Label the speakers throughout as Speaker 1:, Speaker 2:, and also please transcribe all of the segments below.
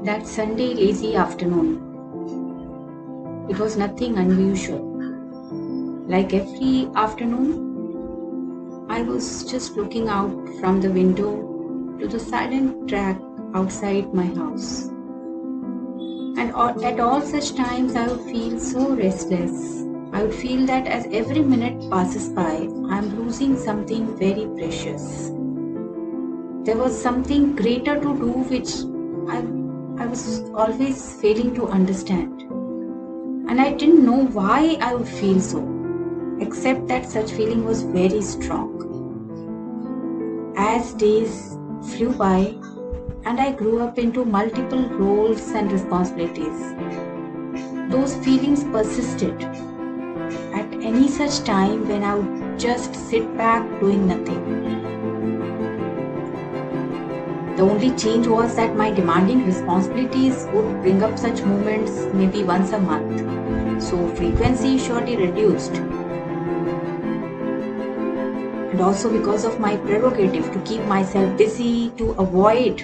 Speaker 1: That Sunday lazy afternoon. It was nothing unusual. Like every afternoon, I was just looking out from the window to the silent track outside my house. And at all such times, I would feel so restless. I would feel that as every minute passes by, I am losing something very precious. There was something greater to do which I was always failing to understand. And I didn't know why I would feel so, except that such feeling was very strong. As days flew by and I grew up into multiple roles and responsibilities, those feelings persisted at any such time when I would just sit back doing nothing. The only change was that my demanding responsibilities would bring up such moments maybe once a month, so frequency surely reduced. And also because of my prerogative to keep myself busy, to avoid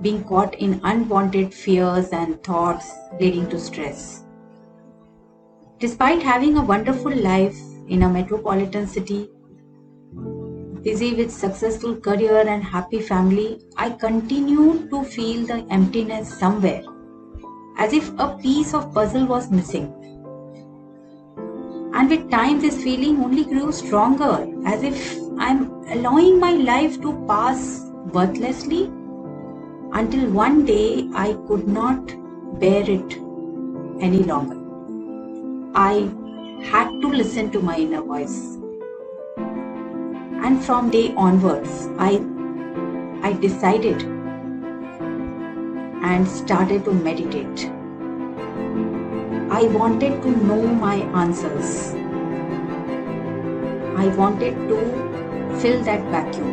Speaker 1: being caught in unwanted fears and thoughts leading to stress. Despite having a wonderful life in a metropolitan city, busy with successful career and happy family, I continued to feel the emptiness somewhere, as if a piece of puzzle was missing. And with time, this feeling only grew stronger, as if I'm allowing my life to pass worthlessly, until one day I could not bear it any longer. I had to listen to my inner voice. And from day onwards, I decided and started to meditate. I wanted to know my answers. I wanted to fill that vacuum.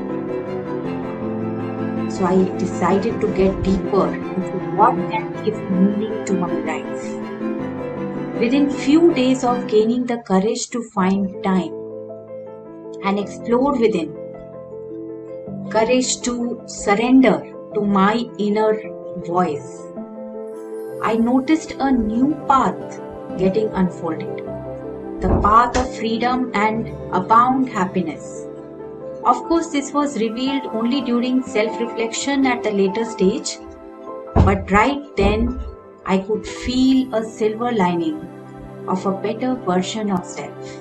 Speaker 1: So I decided to get deeper into what can give meaning to my life. Within few days of gaining the courage to find time and explore within, courage to surrender to my inner voice, I noticed a new path getting unfolded, the path of freedom and abound happiness. Of course, this was revealed only during self-reflection at a later stage, but right then I could feel a silver lining of a better version of self.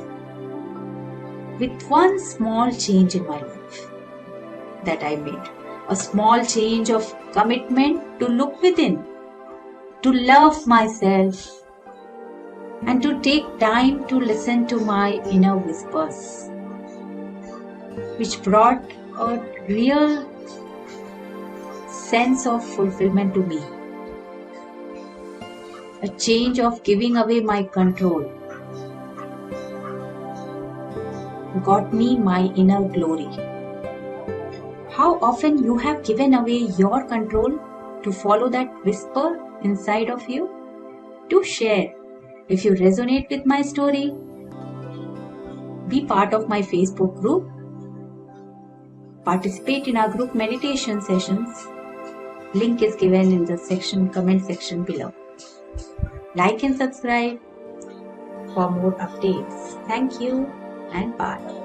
Speaker 1: With one small change in my life that I made, a small change of commitment to look within, to love myself, and to take time to listen to my inner whispers, which brought a real sense of fulfillment to me. A change of giving away my control got me my inner glory. How often you have given away your control to follow that whisper inside of you? Do share. If you resonate with my story, be part of my Facebook group. Participate in our group meditation sessions. Link is given in the comment section below. Like and subscribe for more updates. Thank you and bye.